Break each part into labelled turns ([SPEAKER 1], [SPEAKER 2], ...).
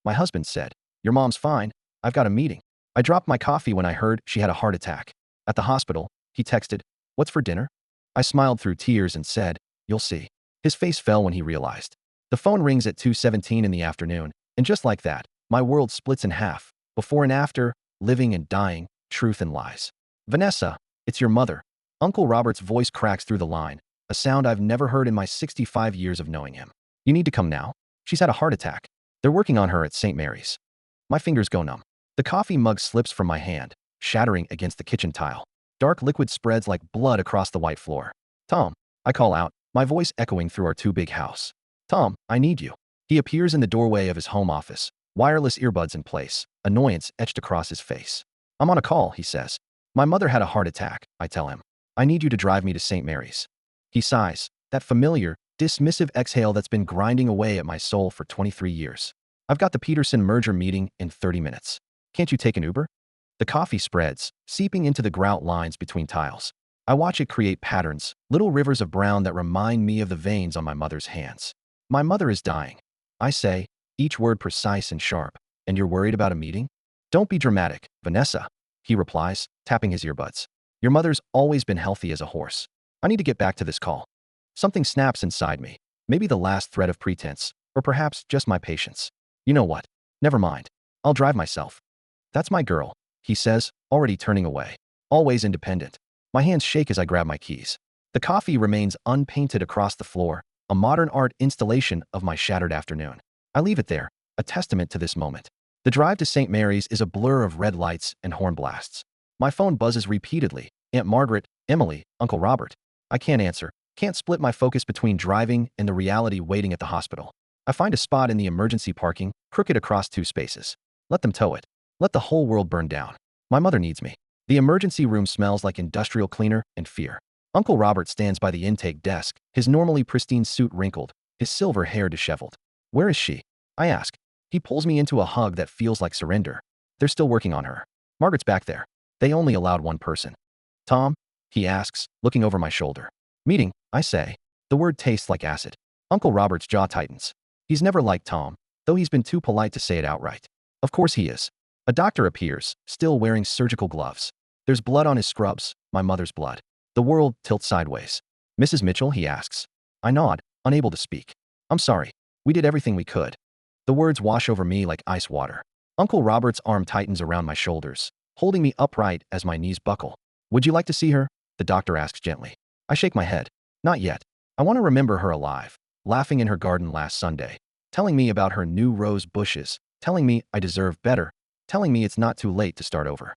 [SPEAKER 1] My husband said, "Your mom's fine. I've got a meeting." I dropped my coffee when I heard she had a heart attack. At the hospital, he texted, "What's for dinner?" I smiled through tears and said, "You'll see." His face fell when he realized. The phone rings at 2:17 in the afternoon, and just like that, my world splits in half. Before and after, living and dying, truth and lies. "Vanessa, it's your mother." Uncle Robert's voice cracks through the line, a sound I've never heard in my 65 years of knowing him. "You need to come now. She's had a heart attack. They're working on her at St. Mary's." My fingers go numb. The coffee mug slips from my hand, shattering against the kitchen tile. Dark liquid spreads like blood across the white floor. "Tom," I call out, my voice echoing through our too-big house. "Tom, I need you." He appears in the doorway of his home office, wireless earbuds in place, annoyance etched across his face. "I'm on a call," he says. "My mother had a heart attack," I tell him. "I need you to drive me to St. Mary's." He sighs, that familiar, dismissive exhale that's been grinding away at my soul for 23 years. "I've got the Peterson merger meeting in 30 minutes. Can't you take an Uber?" The coffee spreads, seeping into the grout lines between tiles. I watch it create patterns, little rivers of brown that remind me of the veins on my mother's hands. "My mother is dying," I say, each word precise and sharp. "And you're worried about a meeting?" "Don't be dramatic, Vanessa," he replies, tapping his earbuds. "Your mother's always been healthy as a horse. I need to get back to this call." Something snaps inside me, maybe the last thread of pretense, or perhaps just my patience. "You know what? Never mind. I'll drive myself." "That's my girl," he says, already turning away. "Always independent." My hands shake as I grab my keys. The coffee remains unpainted across the floor, a modern art installation of my shattered afternoon. I leave it there, a testament to this moment. The drive to St. Mary's is a blur of red lights and horn blasts. My phone buzzes repeatedly. Aunt Margaret, Emily, Uncle Robert. I can't answer, can't split my focus between driving and the reality waiting at the hospital. I find a spot in the emergency parking, crooked across two spaces. Let them tow it. Let the whole world burn down. My mother needs me. The emergency room smells like industrial cleaner and fear. Uncle Robert stands by the intake desk, his normally pristine suit wrinkled, his silver hair disheveled. "Where is she?" I ask. He pulls me into a hug that feels like surrender. "They're still working on her. Margaret's back there. They only allowed one person." "Tom?" he asks, looking over my shoulder. "Meeting," I say. The word tastes like acid. Uncle Robert's jaw tightens. He's never liked Tom, though he's been too polite to say it outright. Of course he is. A doctor appears, still wearing surgical gloves. There's blood on his scrubs, my mother's blood. The world tilts sideways. "Mrs. Mitchell?" he asks. I nod, unable to speak. "I'm sorry. We did everything we could." The words wash over me like ice water. Uncle Robert's arm tightens around my shoulders, holding me upright as my knees buckle. "Would you like to see her?" the doctor asks gently. I shake my head. "Not yet. I want to remember her alive, laughing in her garden last Sunday, telling me about her new rose bushes, telling me I deserve better, telling me it's not too late to start over."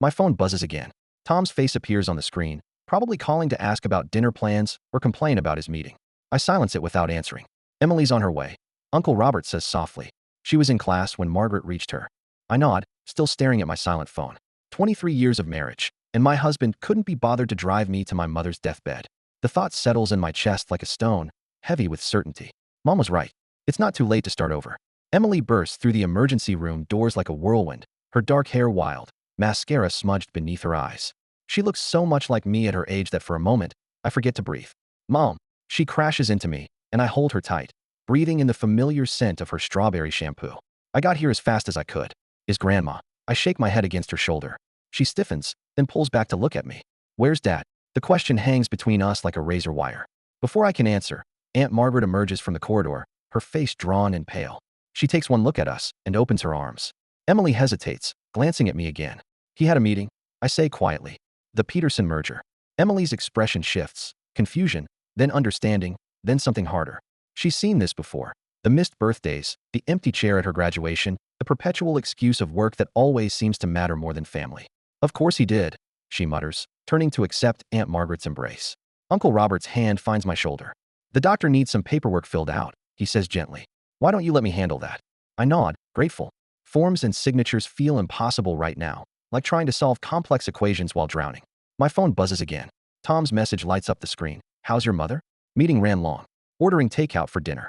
[SPEAKER 1] My phone buzzes again. Tom's face appears on the screen, probably calling to ask about dinner plans or complain about his meeting. I silence it without answering. "Emily's on her way," Uncle Robert says softly. "She was in class when Margaret reached her." I nod, still staring at my silent phone. 23 years of marriage, and my husband couldn't be bothered to drive me to my mother's deathbed. The thought settles in my chest like a stone, heavy with certainty. Mom was right. It's not too late to start over. Emily bursts through the emergency room doors like a whirlwind, her dark hair wild, mascara smudged beneath her eyes. She looks so much like me at her age that for a moment, I forget to breathe. "Mom." She crashes into me, and I hold her tight, breathing in the familiar scent of her strawberry shampoo. "I got here as fast as I could." "Is Grandma?" I shake my head against her shoulder. She stiffens, then pulls back to look at me. "Where's Dad?" The question hangs between us like a razor wire. Before I can answer, Aunt Margaret emerges from the corridor, her face drawn and pale. She takes one look at us and opens her arms. Emily hesitates, glancing at me again. "He had a meeting," I say quietly. "The Peterson merger." Emily's expression shifts, confusion, then understanding, then something harder. She's seen this before. The missed birthdays, the empty chair at her graduation, the perpetual excuse of work that always seems to matter more than family. "Of course he did," she mutters, turning to accept Aunt Margaret's embrace. Uncle Robert's hand finds my shoulder. "The doctor needs some paperwork filled out," he says gently. "Why don't you let me handle that?" I nod, grateful. Forms and signatures feel impossible right now, like trying to solve complex equations while drowning. My phone buzzes again. Tom's message lights up the screen. "How's your mother?" Meeting ran long. Ordering takeout for dinner.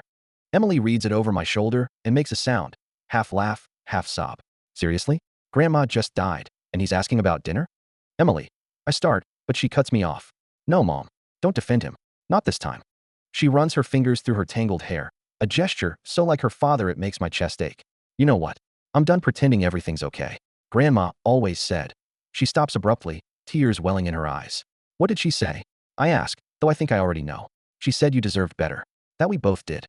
[SPEAKER 1] Emily reads it over my shoulder and makes a sound. Half laugh, half sob. "Seriously? Grandma just died, and he's asking about dinner?" "Emily." I start, but she cuts me off. "No, Mom. Don't defend him. Not this time." She runs her fingers through her tangled hair, a gesture so like her father it makes my chest ache. You know what? I'm done pretending everything's okay. Grandma always said. She stops abruptly, tears welling in her eyes. What did she say? I ask, though I think I already know. She said you deserved better. That we both did.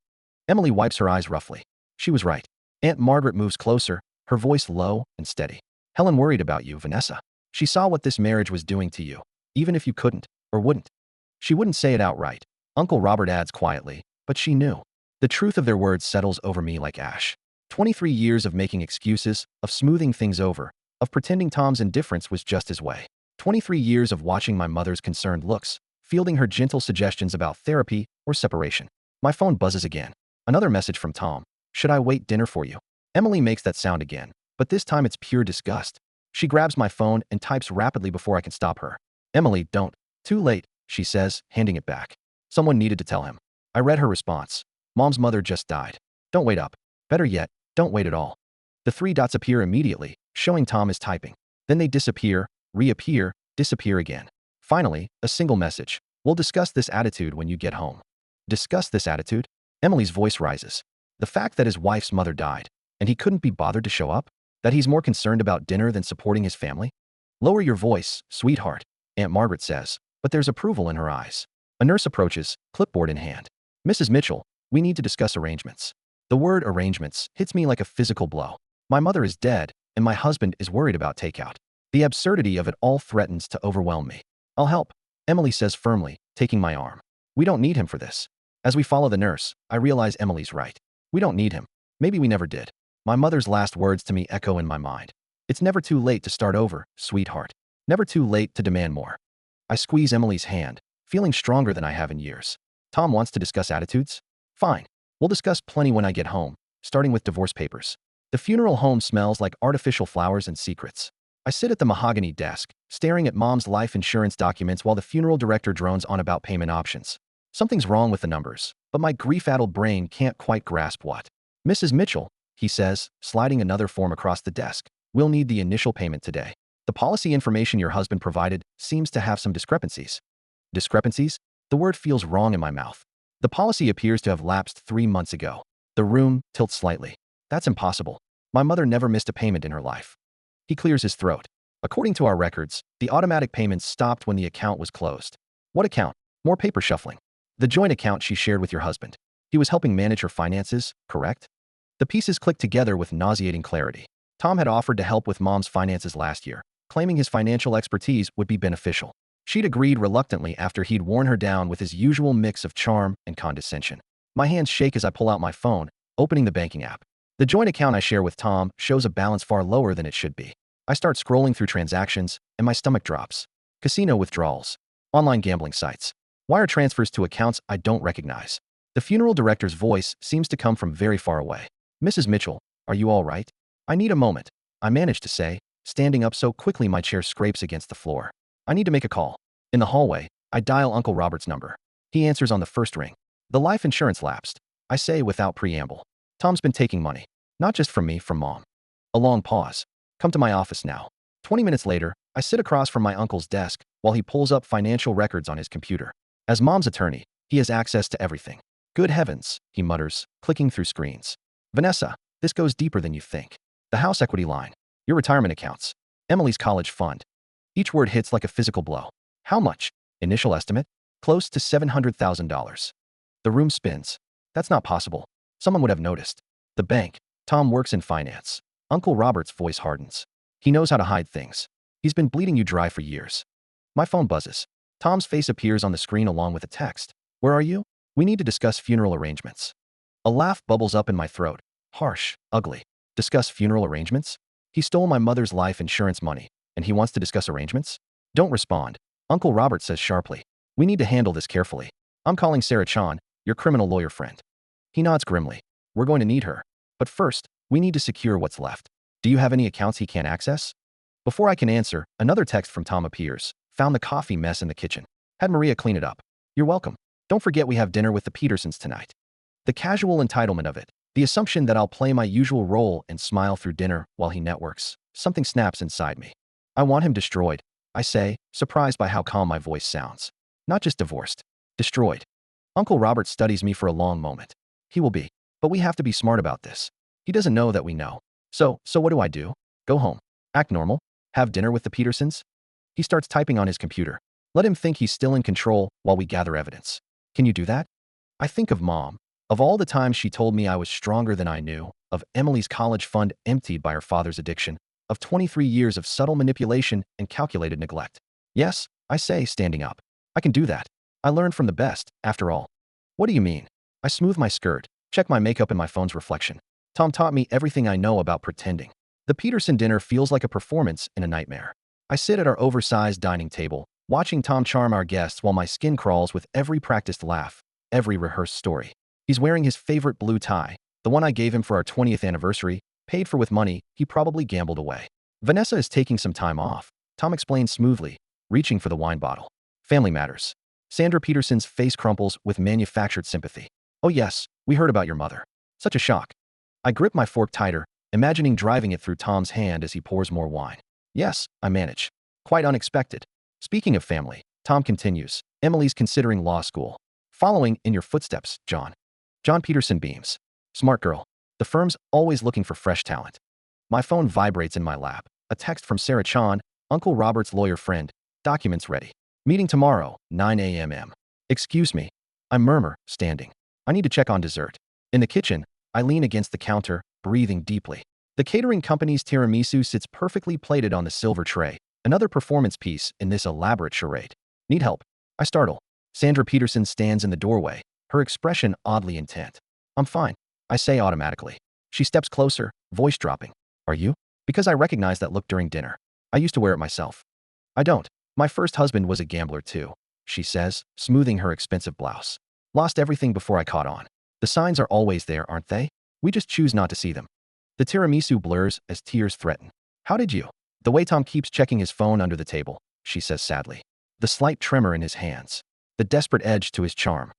[SPEAKER 1] Emily wipes her eyes roughly. She was right. Aunt Margaret moves closer, her voice low and steady. Helen worried about you, Vanessa. She saw what this marriage was doing to you, even if you couldn't, or wouldn't. She wouldn't say it outright. Uncle Robert adds quietly, but she knew. The truth of their words settles over me like ash. 23 years of making excuses, of smoothing things over, of pretending Tom's indifference was just his way. 23 years of watching my mother's concerned looks, fielding her gentle suggestions about therapy or separation. My phone buzzes again. Another message from Tom. Should I wait dinner for you? Emily makes that sound again, but this time it's pure disgust. She grabs my phone and types rapidly before I can stop her. Emily, don't. Too late, she says, handing it back. Someone needed to tell him. I read her response. Mom's mother just died. Don't wait up. Better yet, don't wait at all. The three dots appear immediately, showing Tom is typing. Then they disappear, reappear, disappear again. Finally, a single message. We'll discuss this attitude when you get home. Discuss this attitude? Emily's voice rises. The fact that his wife's mother died, and he couldn't be bothered to show up? That he's more concerned about dinner than supporting his family? Lower your voice, sweetheart, Aunt Margaret says, but there's approval in her eyes. A nurse approaches, clipboard in hand. Mrs. Mitchell, we need to discuss arrangements. The word arrangements hits me like a physical blow. My mother is dead, and my husband is worried about takeout. The absurdity of it all threatens to overwhelm me. I'll help, Emily says firmly, taking my arm. We don't need him for this. As we follow the nurse, I realize Emily's right. We don't need him. Maybe we never did. My mother's last words to me echo in my mind. It's never too late to start over, sweetheart. Never too late to demand more. I squeeze Emily's hand, feeling stronger than I have in years. Tom wants to discuss attitudes? Fine. We'll discuss plenty when I get home, starting with divorce papers. The funeral home smells like artificial flowers and secrets. I sit at the mahogany desk, staring at Mom's life insurance documents while the funeral director drones on about payment options. Something's wrong with the numbers, but my grief-addled brain can't quite grasp what. Mrs. Mitchell, he says, sliding another form across the desk. We'll need the initial payment today. The policy information your husband provided seems to have some discrepancies. Discrepancies? The word feels wrong in my mouth. The policy appears to have lapsed 3 months ago. The room tilts slightly. That's impossible. My mother never missed a payment in her life. He clears his throat. According to our records, the automatic payments stopped when the account was closed. What account? More paper shuffling. The joint account she shared with your husband. He was helping manage her finances, correct? The pieces clicked together with nauseating clarity. Tom had offered to help with Mom's finances last year, claiming his financial expertise would be beneficial. She'd agreed reluctantly after he'd worn her down with his usual mix of charm and condescension. My hands shake as I pull out my phone, opening the banking app. The joint account I share with Tom shows a balance far lower than it should be. I start scrolling through transactions, and my stomach drops. Casino withdrawals, online gambling sites, wire transfers to accounts I don't recognize. The funeral director's voice seems to come from very far away. Mrs. Mitchell, are you all right? I need a moment, I manage to say, standing up so quickly my chair scrapes against the floor. I need to make a call. In the hallway, I dial Uncle Robert's number. He answers on the first ring. The life insurance lapsed, I say without preamble. Tom's been taking money. Not just from me, from Mom. A long pause. Come to my office now. 20 minutes later, I sit across from my uncle's desk while he pulls up financial records on his computer. As Mom's attorney, he has access to everything. Good heavens, he mutters, clicking through screens. Vanessa, this goes deeper than you think. The house equity line. Your retirement accounts. Emily's college fund. Each word hits like a physical blow. How much? Initial estimate? Close to $700,000. The room spins. That's not possible. Someone would have noticed. The bank. Tom works in finance. Uncle Robert's voice hardens. He knows how to hide things. He's been bleeding you dry for years. My phone buzzes. Tom's face appears on the screen along with a text. Where are you? We need to discuss funeral arrangements. A laugh bubbles up in my throat. Harsh, ugly. Discuss funeral arrangements? He stole my mother's life insurance money, and he wants to discuss arrangements? Don't respond. Uncle Robert says sharply. We need to handle this carefully. I'm calling Sarah Chan, your criminal lawyer friend. He nods grimly. We're going to need her. But first, we need to secure what's left. Do you have any accounts he can't access? Before I can answer, another text from Tom appears. Found the coffee mess in the kitchen. Had Maria clean it up. You're welcome. Don't forget we have dinner with the Petersons tonight. The casual entitlement of it. The assumption that I'll play my usual role and smile through dinner while he networks. Something snaps inside me. I want him destroyed, I say, surprised by how calm my voice sounds. Not just divorced. Destroyed. Uncle Robert studies me for a long moment. He will be. But we have to be smart about this. He doesn't know that we know. So what do I do? Go home. Act normal? Have dinner with the Petersons? He starts typing on his computer. Let him think he's still in control while we gather evidence. Can you do that? I think of Mom. Of all the times she told me I was stronger than I knew, of Emily's college fund emptied by her father's addiction, of 23 years of subtle manipulation and calculated neglect. Yes, I say, standing up. I can do that. I learned from the best, after all. What do you mean? I smooth my skirt, check my makeup and my phone's reflection. Tom taught me everything I know about pretending. The Peterson dinner feels like a performance in a nightmare. I sit at our oversized dining table, watching Tom charm our guests while my skin crawls with every practiced laugh, every rehearsed story. He's wearing his favorite blue tie, the one I gave him for our 20th anniversary, paid for with money he probably gambled away. Vanessa is taking some time off, Tom explains smoothly, reaching for the wine bottle. Family matters. Sandra Peterson's face crumples with manufactured sympathy. Oh yes, we heard about your mother. Such a shock. I grip my fork tighter, imagining driving it through Tom's hand as he pours more wine. Yes, I manage. Quite unexpected. Speaking of family, Tom continues, Emily's considering law school. Following in your footsteps, John. John Peterson beams. Smart girl. The firm's always looking for fresh talent. My phone vibrates in my lap. A text from Sarah Chan, Uncle Robert's lawyer friend. Documents ready. Meeting tomorrow, 9 a.m. Excuse me. I murmur, standing. I need to check on dessert. In the kitchen, I lean against the counter, breathing deeply. The catering company's tiramisu sits perfectly plated on the silver tray, another performance piece in this elaborate charade. Need help? I startle. Sandra Peterson stands in the doorway, her expression oddly intent. I'm fine, I say automatically. She steps closer, voice dropping. Are you? Because I recognize that look during dinner. I used to wear it myself. I don't. My first husband was a gambler too, she says, smoothing her expensive blouse. Lost everything before I caught on. The signs are always there, aren't they? We just choose not to see them. The tiramisu blurs as tears threaten. How did you? The way Tom keeps checking his phone under the table, she says sadly. The slight tremor in his hands. The desperate edge to his charm.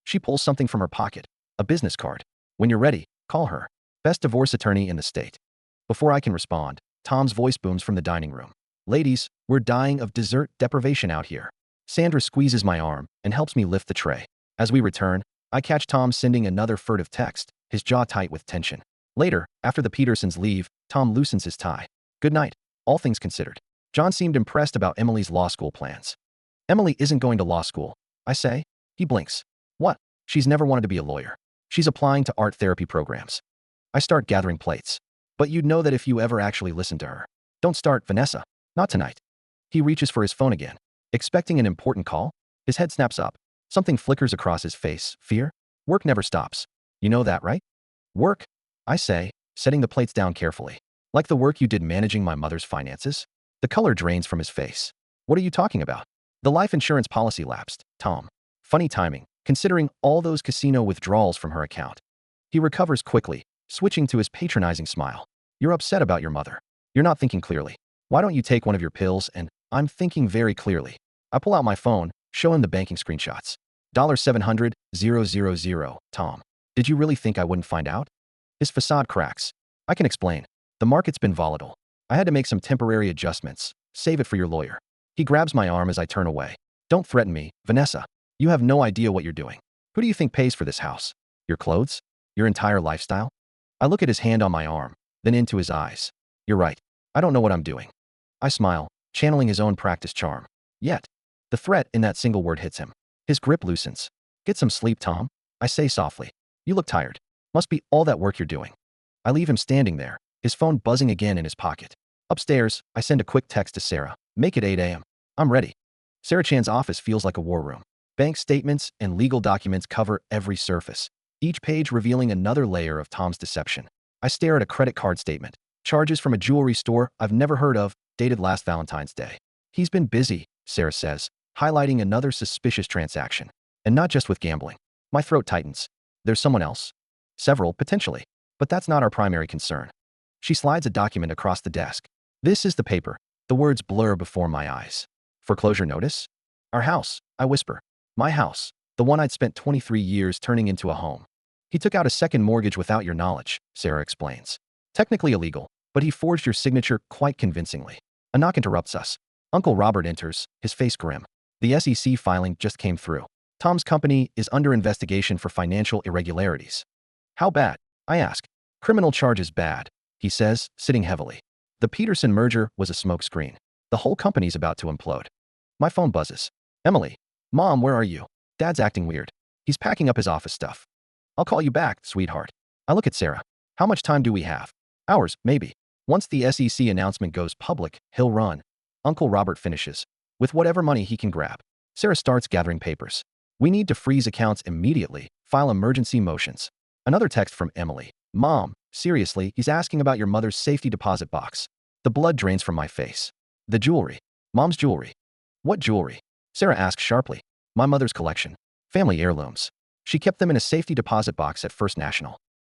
[SPEAKER 1] She pulls something from her pocket. A business card. When you're ready, call her. Best divorce attorney in the state. Before I can respond, Tom's voice booms from the dining room. Ladies, we're dying of dessert deprivation out here. Sandra squeezes my arm and helps me lift the tray. As we return, I catch Tom sending another furtive text, his jaw tight with tension. Later, after the Petersons leave, Tom loosens his tie. Good night, all things considered. John seemed impressed about Emily's law school plans. Emily isn't going to law school, I say. He blinks. What? She's never wanted to be a lawyer. She's applying to art therapy programs. I start gathering plates. But you'd know that if you ever actually listened to her. Don't start, Vanessa. Not tonight. He reaches for his phone again. Expecting an important call? His head snaps up. Something flickers across his face. Fear? Work never stops. You know that, right? Work? I say, setting the plates down carefully. Like the work you did managing my mother's finances? The color drains from his face. What are you talking about? The life insurance policy lapsed, Tom. Funny timing, considering all those casino withdrawals from her account. He recovers quickly, switching to his patronizing smile. You're upset about your mother. You're not thinking clearly. Why don't you take one of your pills and, I'm thinking very clearly. I pull out my phone, show him the banking screenshots. $700,000, Tom. Did you really think I wouldn't find out? His facade cracks. I can explain. The market's been volatile. I had to make some temporary adjustments. Save it for your lawyer. He grabs my arm as I turn away. Don't threaten me, Vanessa. You have no idea what you're doing. Who do you think pays for this house? Your clothes? Your entire lifestyle? I look at his hand on my arm, then into his eyes. You're right. I don't know what I'm doing. I smile, channeling his own practice charm. Yet, the threat in that single word hits him. His grip loosens. Get some sleep, Tom. I say softly. You look tired. Must be all that work you're doing. I leave him standing there, his phone buzzing again in his pocket. Upstairs, I send a quick text to Sarah. Make it 8 a.m. I'm ready. Sarah Chan's office feels like a war room. Bank statements and legal documents cover every surface, each page revealing another layer of Tom's deception. I stare at a credit card statement. Charges from a jewelry store I've never heard of, dated last Valentine's Day. He's been busy, Sarah says, highlighting another suspicious transaction. And not just with gambling. My throat tightens. There's someone else. Several, potentially. But that's not our primary concern. She slides a document across the desk. This is the paper. The words blur before my eyes. Foreclosure notice? Our house, I whisper. My house. The one I'd spent 23 years turning into a home. He took out a second mortgage without your knowledge, Sarah explains. Technically illegal, but he forged your signature quite convincingly. A knock interrupts us. Uncle Robert enters, his face grim. The SEC filing just came through. Tom's company is under investigation for financial irregularities. How bad? I ask. Criminal charges bad, he says, sitting heavily. The Peterson merger was a smokescreen. The whole company's about to implode. My phone buzzes. Emily. Mom, where are you? Dad's acting weird. He's packing up his office stuff. I'll call you back, sweetheart. I look at Sarah. How much time do we have? Hours, maybe. Once the SEC announcement goes public, he'll run. Uncle Robert finishes. With whatever money he can grab. Sarah starts gathering papers. We need to freeze accounts immediately. File emergency motions. Another text from Emily. Mom, seriously, he's asking about your mother's safety deposit box. The blood drains from my face. The jewelry. Mom's jewelry. What jewelry? Sarah asks sharply. My mother's collection. Family heirlooms. She kept them in a safety deposit box at First National.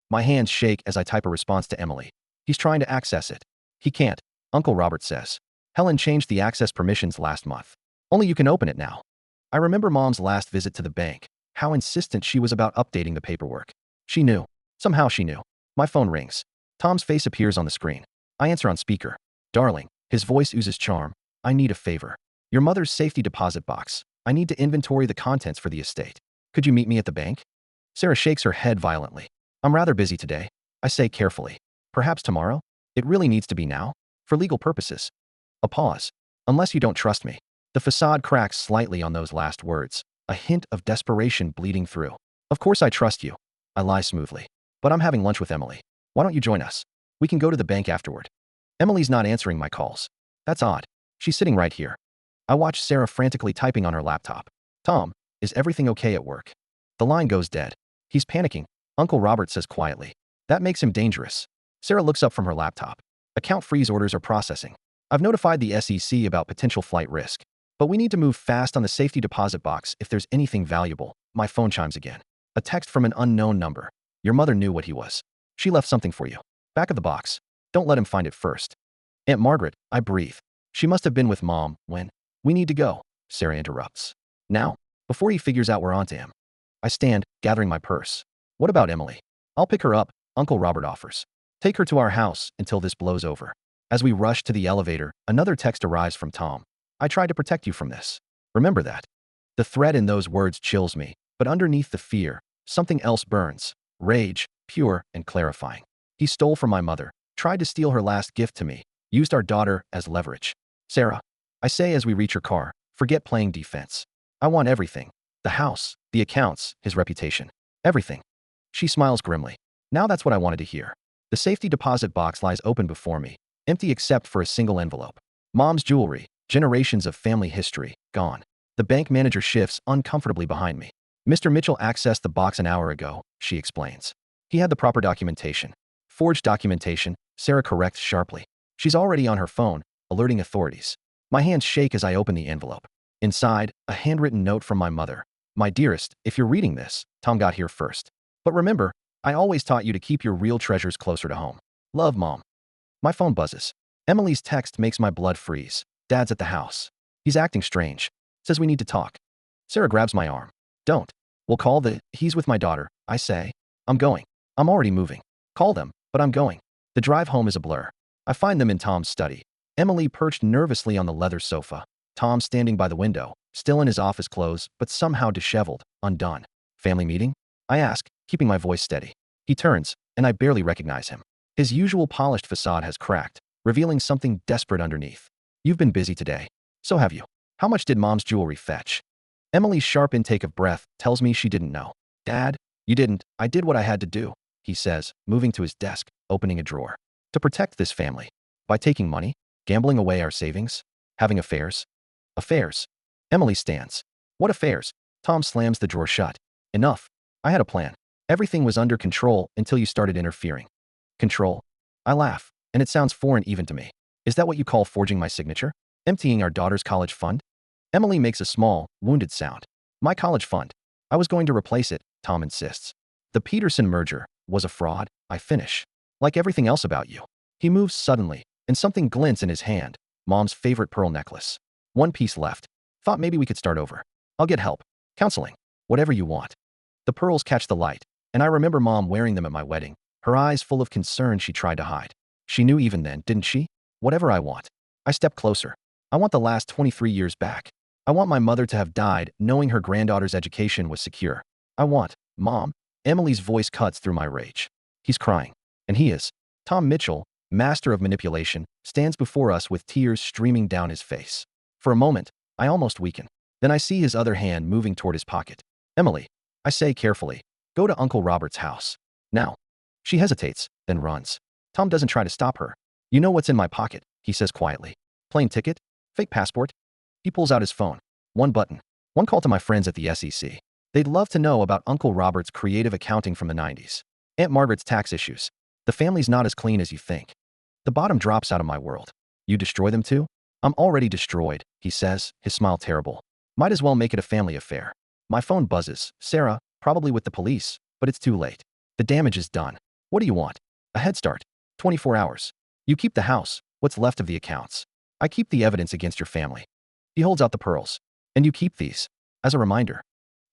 [SPEAKER 1] My hands shake as I type a response to Emily. He's trying to access it. He can't, Uncle Robert says. Helen changed the access permissions last month. Only you can open it now. I remember Mom's last visit to the bank, how insistent she was about updating the paperwork. She knew. Somehow she knew. My phone rings. Tom's face appears on the screen. I answer on speaker. Darling, his voice oozes charm. I need a favor. Your mother's safety deposit box. I need to inventory the contents for the estate. Could you meet me at the bank? Sarah shakes her head violently. I'm rather busy today. I say carefully. Perhaps tomorrow? It really needs to be now? For legal purposes. A pause. Unless you don't trust me. The facade cracks slightly on those last words, a hint of desperation bleeding through. Of course I trust you. I lie smoothly. But I'm having lunch with Emily. Why don't you join us? We can go to the bank afterward. Emily's not answering my calls. That's odd. She's sitting right here. I watch Sarah frantically typing on her laptop. Tom, is everything okay at work? The line goes dead. He's panicking, Uncle Robert says quietly. That makes him dangerous. Sarah looks up from her laptop. Account freeze orders are processing. I've notified the SEC about potential flight risk. But we need to move fast on the safety deposit box if there's anything valuable. My phone chimes again. A text from an unknown number. Your mother knew what he was. She left something for you. Back of the box. Don't let him find it first. Aunt Margaret, I breathe. She must have been with Mom when. We need to go, Sarah interrupts. Now? Before he figures out we're onto him. I stand, gathering my purse. What about Emily? I'll pick her up, Uncle Robert offers. Take her to our house until this blows over. As we rush to the elevator, another text arrives from Tom. I tried to protect you from this. Remember that. The threat in those words chills me, but underneath the fear, something else burns. Rage, pure and clarifying. He stole from my mother, tried to steal her last gift to me, used our daughter as leverage. Sarah, I say as we reach her car, forget playing defense. I want everything. The house, the accounts, his reputation. Everything. She smiles grimly. Now that's what I wanted to hear. The safety deposit box lies open before me, empty except for a single envelope. Mom's jewelry, generations of family history, gone. The bank manager shifts uncomfortably behind me. Mr. Mitchell accessed the box an hour ago, she explains. He had the proper documentation. Forged documentation, Sarah corrects sharply. She's already on her phone, alerting authorities. My hands shake as I open the envelope. Inside, a handwritten note from my mother. My dearest, if you're reading this, Tom got here first. But remember, I always taught you to keep your real treasures closer to home. Love, Mom. My phone buzzes. Emily's text makes my blood freeze. Dad's at the house. He's acting strange. Says we need to talk. Sarah grabs my arm. Don't. We'll call he's with my daughter, I say. I'm going. I'm already moving. Call them, but I'm going. The drive home is a blur. I find them in Tom's study. Emily perched nervously on the leather sofa. Tom standing by the window, still in his office clothes, but somehow disheveled, undone. Family meeting? I ask, keeping my voice steady. He turns, and I barely recognize him. His usual polished facade has cracked, revealing something desperate underneath. You've been busy today. So have you. How much did Mom's jewelry fetch? Emily's sharp intake of breath tells me she didn't know. Dad, you didn't. I did what I had to do, he says, moving to his desk, opening a drawer. To protect this family. By taking money, gambling away our savings, having affairs. Affairs. Emily stands. What affairs? Tom slams the drawer shut. Enough. I had a plan. Everything was under control until you started interfering. Control? I laugh, and it sounds foreign even to me. Is that what you call forging my signature? Emptying our daughter's college fund? Emily makes a small, wounded sound. My college fund. I was going to replace it, Tom insists. The Peterson merger was a fraud, I finish. Like everything else about you. He moves suddenly, and something glints in his hand. Mom's favorite pearl necklace. One piece left. Thought maybe we could start over. I'll get help. Counseling. Whatever you want. The pearls catch the light, and I remember Mom wearing them at my wedding, her eyes full of concern she tried to hide. She knew even then, didn't she? Whatever I want. I step closer. I want the last 23 years back. I want my mother to have died knowing her granddaughter's education was secure. I want, Mom. Emily's voice cuts through my rage. He's crying. And he is. Tom Mitchell, master of manipulation, stands before us with tears streaming down his face. For a moment, I almost weaken. Then I see his other hand moving toward his pocket. Emily, I say carefully, go to Uncle Robert's house. Now. She hesitates, then runs. Tom doesn't try to stop her. You know what's in my pocket, he says quietly. Plane ticket? Fake passport? He pulls out his phone. One button. One call to my friends at the SEC. They'd love to know about Uncle Robert's creative accounting from the 90s. Aunt Margaret's tax issues. The family's not as clean as you think. The bottom drops out of my world. You destroy them too? I'm already destroyed, he says, his smile terrible. Might as well make it a family affair. My phone buzzes. Sarah, probably with the police, but it's too late. The damage is done. What do you want? A head start. 24 hours. You keep the house, what's left of the accounts. I keep the evidence against your family. He holds out the pearls. And you keep these. As a reminder.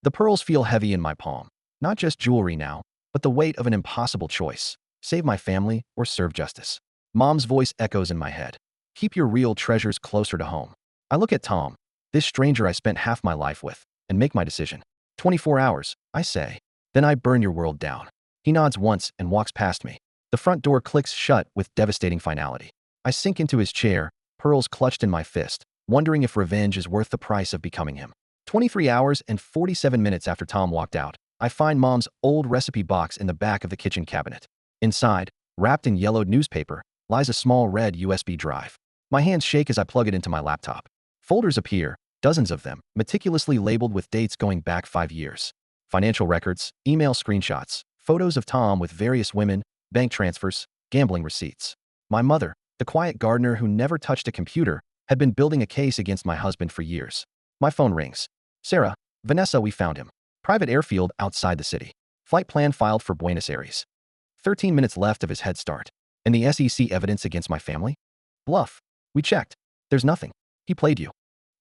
[SPEAKER 1] The pearls feel heavy in my palm. Not just jewelry now, but the weight of an impossible choice. Save my family or serve justice. Mom's voice echoes in my head. Keep your real treasures closer to home. I look at Tom, this stranger I spent half my life with, and make my decision. 24 hours, I say. Then I burn your world down. He nods once and walks past me. The front door clicks shut with devastating finality. I sink into his chair, pearls clutched in my fist, wondering if revenge is worth the price of becoming him. 23 hours and 47 minutes after Tom walked out, I find Mom's old recipe box in the back of the kitchen cabinet. Inside, wrapped in yellowed newspaper, lies a small red USB drive. My hands shake as I plug it into my laptop. Folders appear, dozens of them, meticulously labeled with dates going back 5 years. Financial records, email screenshots, photos of Tom with various women, bank transfers, gambling receipts. My mother, the quiet gardener who never touched a computer, had been building a case against my husband for years. My phone rings. Sarah, Vanessa, we found him. Private airfield outside the city. Flight plan filed for Buenos Aires. 13 minutes left of his head start. And the SEC evidence against my family? Bluff. We checked. There's nothing. He played you.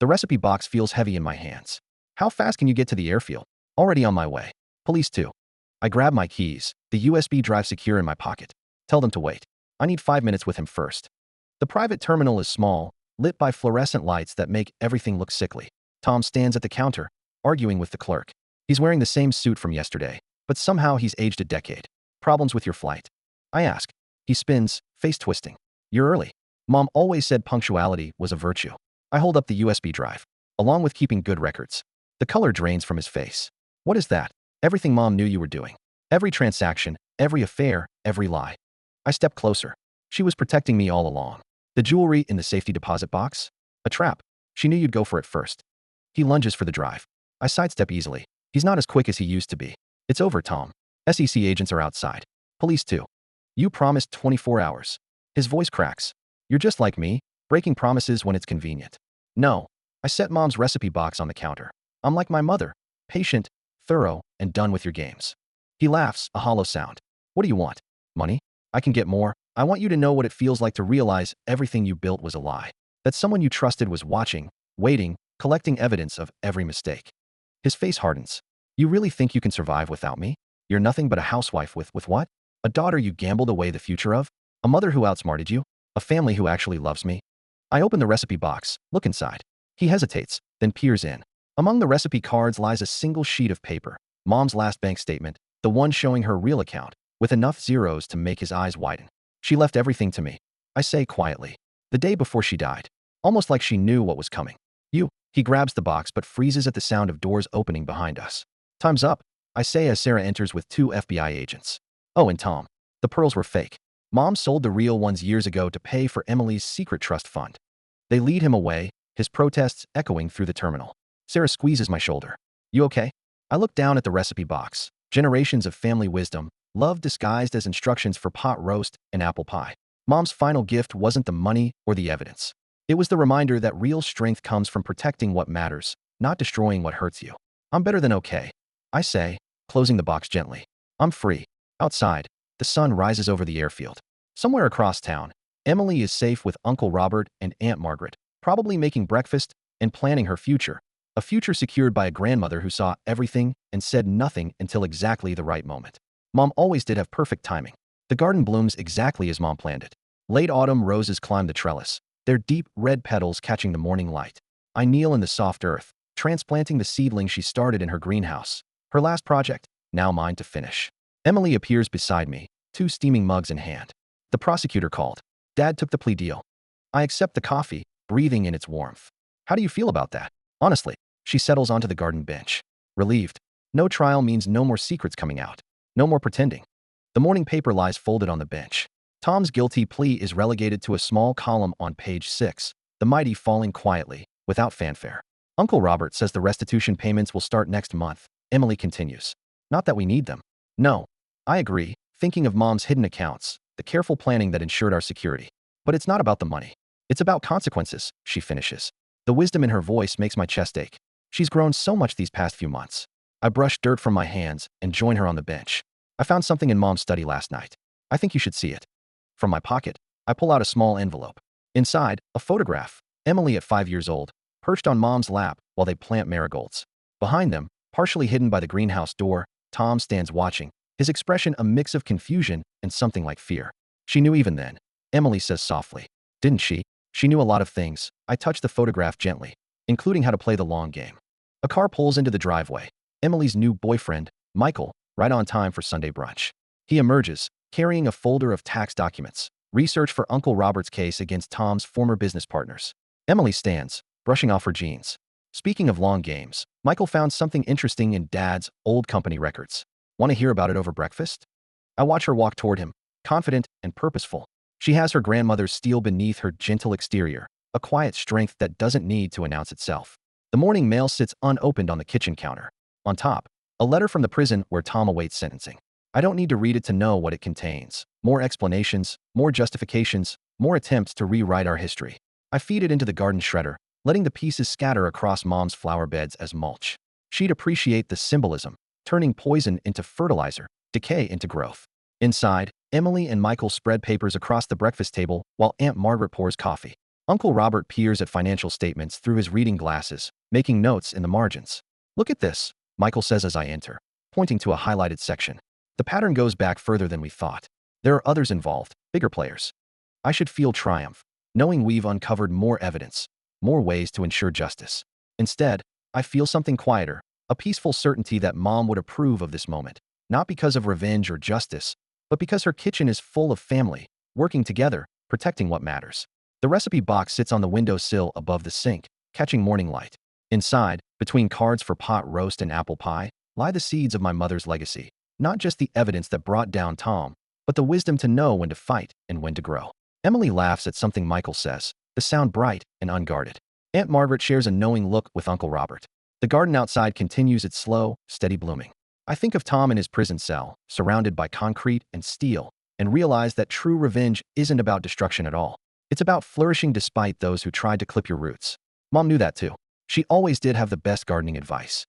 [SPEAKER 1] The recipe box feels heavy in my hands. How fast can you get to the airfield? Already on my way. Police too. I grab my keys, the USB drive secure in my pocket. Tell them to wait. I need 5 minutes with him first. The private terminal is small, lit by fluorescent lights that make everything look sickly. Tom stands at the counter, arguing with the clerk. He's wearing the same suit from yesterday, but somehow he's aged a decade. Problems with your flight? I ask. He spins, face twisting. You're early. Mom always said punctuality was a virtue. I hold up the USB drive, along with keeping good records. The color drains from his face. What is that? Everything Mom knew you were doing. Every transaction, every affair, every lie. I step closer. She was protecting me all along. The jewelry in the safety deposit box? A trap. She knew you'd go for it first. He lunges for the drive. I sidestep easily. He's not as quick as he used to be. It's over, Tom. SEC agents are outside. Police too. You promised 24 hours. His voice cracks. You're just like me, breaking promises when it's convenient. No. I set Mom's recipe box on the counter. I'm like my mother. Patient, thorough, and done with your games. He laughs, a hollow sound. What do you want? Money? I can get more. I want you to know what it feels like to realize everything you built was a lie. That someone you trusted was watching, waiting, collecting evidence of every mistake. His face hardens. You really think you can survive without me? You're nothing but a housewife with what? A daughter you gambled away the future of? A mother who outsmarted you? A family who actually loves me? I open the recipe box, look inside. He hesitates, then peers in. Among the recipe cards lies a single sheet of paper, Mom's last bank statement, the one showing her real account, with enough zeros to make his eyes widen. She left everything to me. I say quietly. The day before she died. Almost like she knew what was coming. You. He grabs the box but freezes at the sound of doors opening behind us. Time's up, I say as Sarah enters with 2 FBI agents. Oh, and Tom. The pearls were fake. Mom sold the real ones years ago to pay for Emily's secret trust fund. They lead him away, his protests echoing through the terminal. Sarah squeezes my shoulder. You okay? I look down at the recipe box. Generations of family wisdom, love disguised as instructions for pot roast and apple pie. Mom's final gift wasn't the money or the evidence. It was the reminder that real strength comes from protecting what matters, not destroying what hurts you. I'm better than okay, I say, closing the box gently. I'm free. Outside, the sun rises over the airfield. Somewhere across town, Emily is safe with Uncle Robert and Aunt Margaret, probably making breakfast and planning her future. A future secured by a grandmother who saw everything and said nothing until exactly the right moment. Mom always did have perfect timing. The garden blooms exactly as Mom planned it. Late autumn roses climb the trellis, their deep red petals catching the morning light. I kneel in the soft earth, transplanting the seedling she started in her greenhouse. Her last project, now mine to finish. Emily appears beside me, 2 steaming mugs in hand. The prosecutor called. Dad took the plea deal. I accept the coffee, breathing in its warmth. How do you feel about that? Honestly, she settles onto the garden bench. Relieved. No trial means no more secrets coming out. No more pretending. The morning paper lies folded on the bench. Tom's guilty plea is relegated to a small column on page 6, the mighty falling quietly, without fanfare. Uncle Robert says the restitution payments will start next month. Emily continues. Not that we need them. No. I agree, thinking of Mom's hidden accounts, the careful planning that ensured our security. But it's not about the money. It's about consequences, she finishes. The wisdom in her voice makes my chest ache. She's grown so much these past few months. I brush dirt from my hands and join her on the bench. I found something in Mom's study last night. I think you should see it. From my pocket, I pull out a small envelope. Inside, a photograph. Emily at 5 years old, perched on Mom's lap while they plant marigolds. Behind them, partially hidden by the greenhouse door, Tom stands watching, his expression a mix of confusion and something like fear. She knew even then, Emily says softly. Didn't she? She knew a lot of things. I touch the photograph gently, including how to play the long game. A car pulls into the driveway. Emily's new boyfriend, Michael, right on time for Sunday brunch. He emerges, carrying a folder of tax documents, research for Uncle Robert's case against Tom's former business partners. Emily stands, brushing off her jeans. Speaking of long games, Michael found something interesting in Dad's old company records. Want to hear about it over breakfast? I watch her walk toward him, confident and purposeful. She has her grandmother's steel beneath her gentle exterior, a quiet strength that doesn't need to announce itself. The morning mail sits unopened on the kitchen counter. On top, a letter from the prison where Tom awaits sentencing. I don't need to read it to know what it contains. More explanations, more justifications, more attempts to rewrite our history. I feed it into the garden shredder, letting the pieces scatter across Mom's flower beds as mulch. She'd appreciate the symbolism, turning poison into fertilizer, decay into growth. Inside, Emily and Michael spread papers across the breakfast table while Aunt Margaret pours coffee. Uncle Robert peers at financial statements through his reading glasses, making notes in the margins. Look at this, Michael says as I enter, pointing to a highlighted section. The pattern goes back further than we thought. There are others involved, bigger players. I should feel triumph, knowing we've uncovered more evidence, more ways to ensure justice. Instead, I feel something quieter, a peaceful certainty that Mom would approve of this moment, not because of revenge or justice, but because her kitchen is full of family, working together, protecting what matters. The recipe box sits on the windowsill above the sink, catching morning light. Inside, between cards for pot roast and apple pie, lie the seeds of my mother's legacy. Not just the evidence that brought down Tom, but the wisdom to know when to fight and when to grow. Emily laughs at something Michael says, the sound bright and unguarded. Aunt Margaret shares a knowing look with Uncle Robert. The garden outside continues its slow, steady blooming. I think of Tom in his prison cell, surrounded by concrete and steel, and realize that true revenge isn't about destruction at all. It's about flourishing despite those who tried to clip your roots. Mom knew that too. She always did have the best gardening advice.